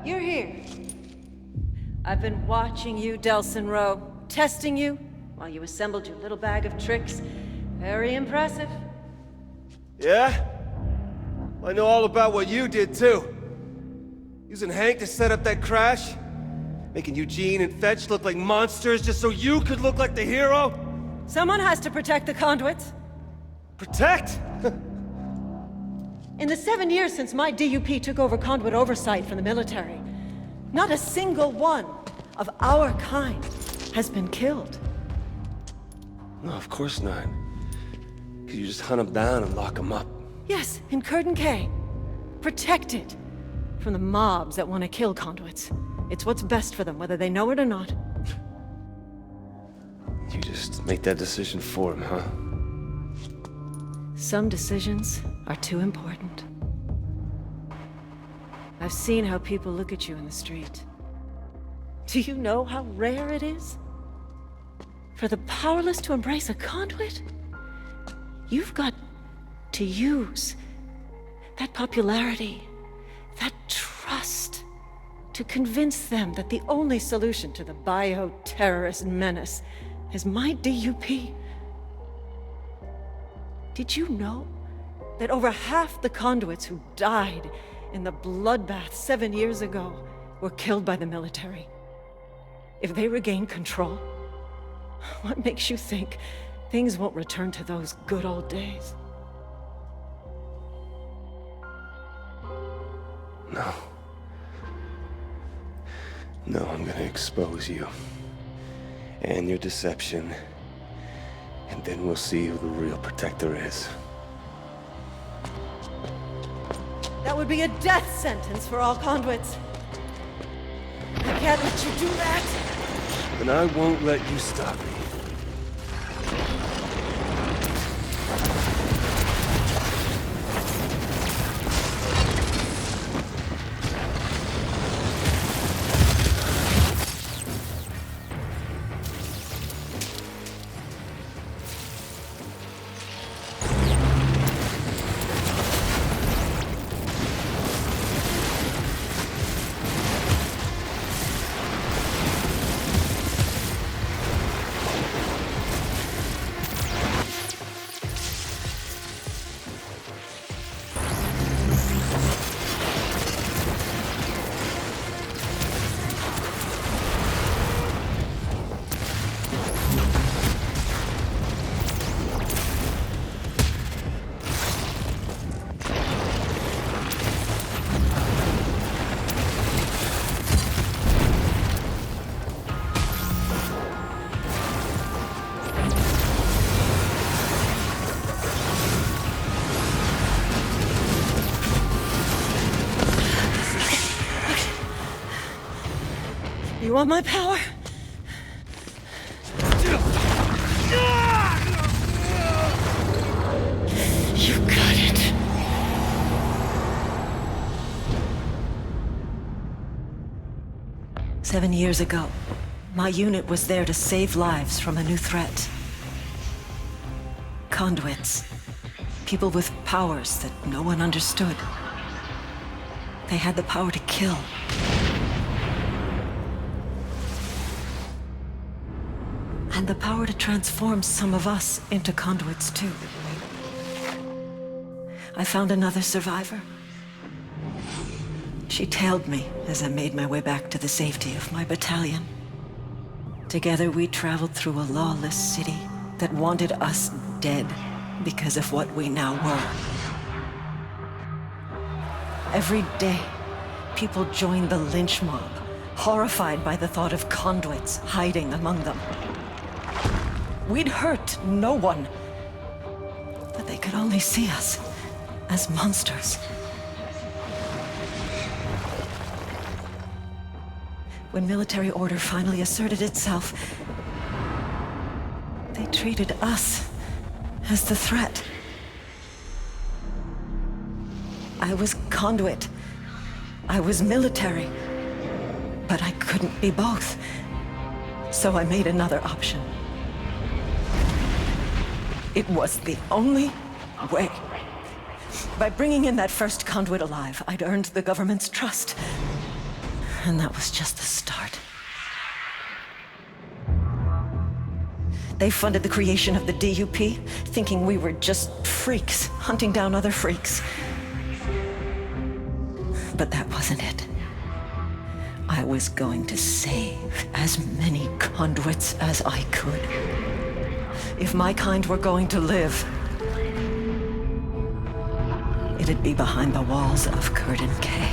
You're here. I've been watching you, Delson Rowe, testing you while you assembled your little bag of tricks. Very impressive. Yeah? I know all about what you did, too. Using Hank to set up that crash? Making Eugene and Fetch look like monsters just so you could look like the hero? Someone has to protect the conduits. Protect? In the 7 years since my DUP took over conduit oversight from the military, not a single one of our kind has been killed. No, of course not. 'Cause you just hunt them down and lock them up. Yes, in Curtin K. Protected from the mobs that want to kill conduits. It's what's best for them, whether they know it or not. You just make that decision for him, huh? Some decisions are too important. I've seen how people look at you in the street. Do you know how rare it is for the powerless to embrace a conduit? You've got to use that popularity, that trust, to convince them that the only solution to the bio-terrorist menace is my DUP. Did you know that over half the conduits who died in the bloodbath 7 years ago were killed by the military? If they regain control, what makes you think things won't return to those good old days? No. No, I'm gonna expose you. And your deception. And then we'll see who the real protector is. That would be a death sentence for all conduits. I can't let you do that. And I won't let you stop me. You want my power? You got it. Seven years ago, my unit was there to save lives from a new threat. Conduits. People with powers that no one understood. They had the power to kill. And the power to transform some of us into conduits, too. I found another survivor. She tailed me as I made my way back to the safety of my battalion. Together, we traveled through a lawless city that wanted us dead because of what we now were. Every day, people joined the lynch mob, horrified by the thought of conduits hiding among them. We'd hurt no one, but they could only see us as monsters. When military order finally asserted itself, they treated us as the threat. I was conduit. I was military. But I couldn't be both. So I made another option. It was the only way. By bringing in that first conduit alive, I'd earned the government's trust. And that was just the start. They funded the creation of the DUP, thinking we were just freaks, hunting down other freaks. But that wasn't it. I was going to save as many conduits as I could. If my kind were going to live, it'd be behind the walls of Curtin K.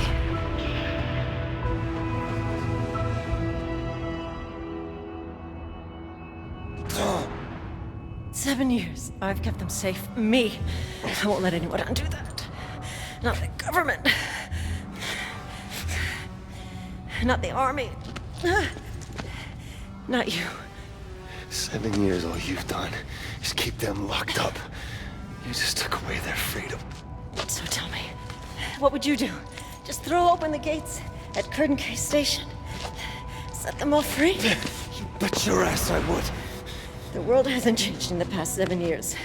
7 years. I've kept them safe. Me. I won't let anyone undo that. Not the government. Not the army. Not you. 7 years, all you've done is keep them locked up. You just took away their freedom. So tell me, what would you do? Just throw open the gates at Curtin K Station? Set them all free? You bet your ass I would. The world hasn't changed in the past 7 years.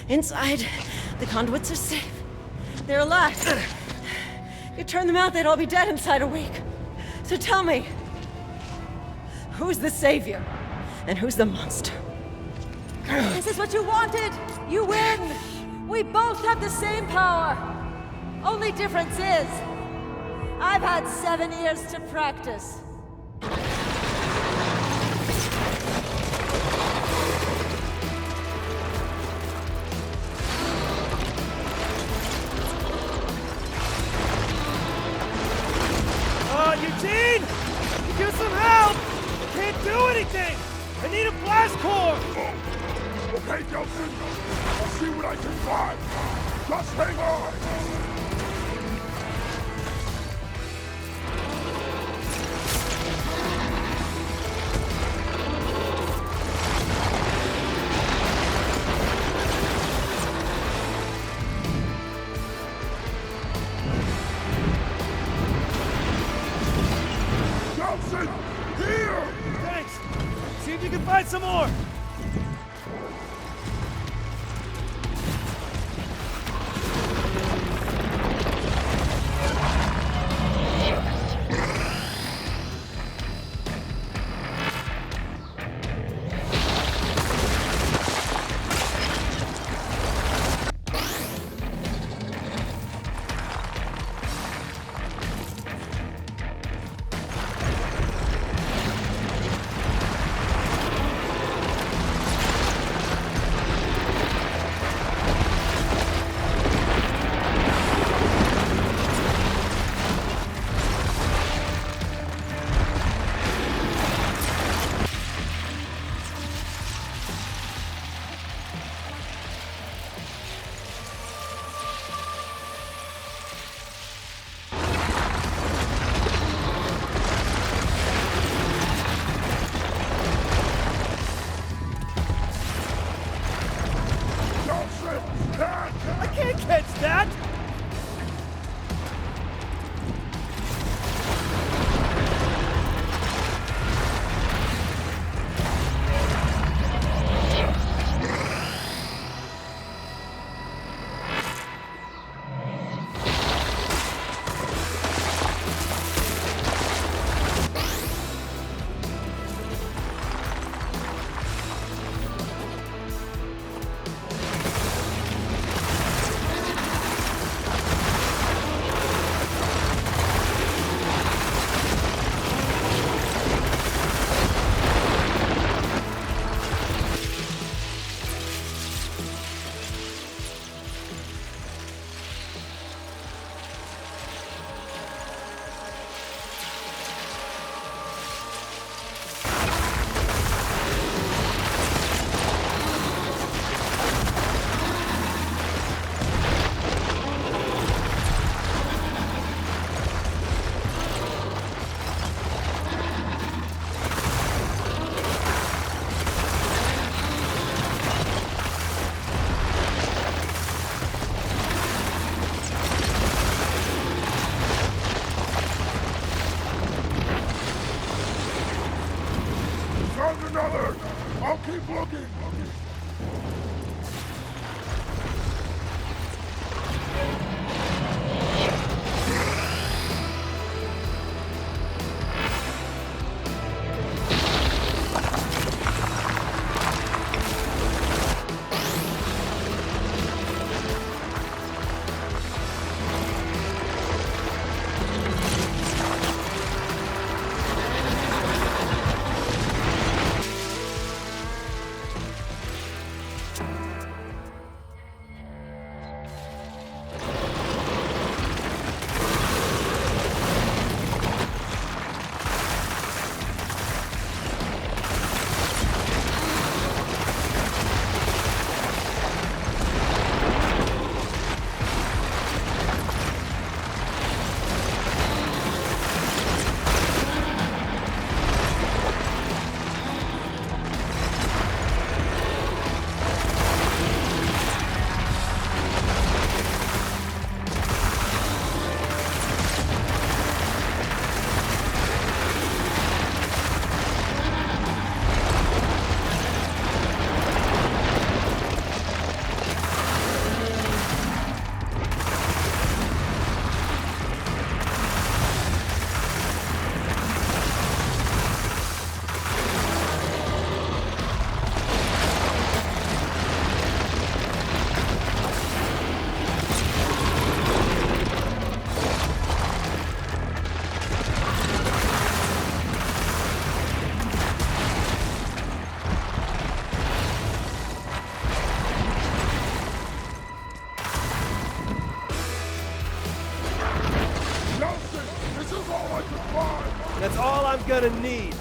Inside, the conduits are safe. They're alive. You turn them out, they'd all be dead inside a week. So tell me, who's the savior? And who's the monster? This is what you wanted! You win! We both have the same power! Only difference is, I've had 7 years to practice. Eugene! Give some help! I can't do anything! I need a blast core! Oh. Okay, Nelson. I'll see what I can find. Just hang on. Nelson, here! Thanks! See if you can find some more! I can't catch that! Found another! I'll keep looking! Fine. And that's all I'm gonna need.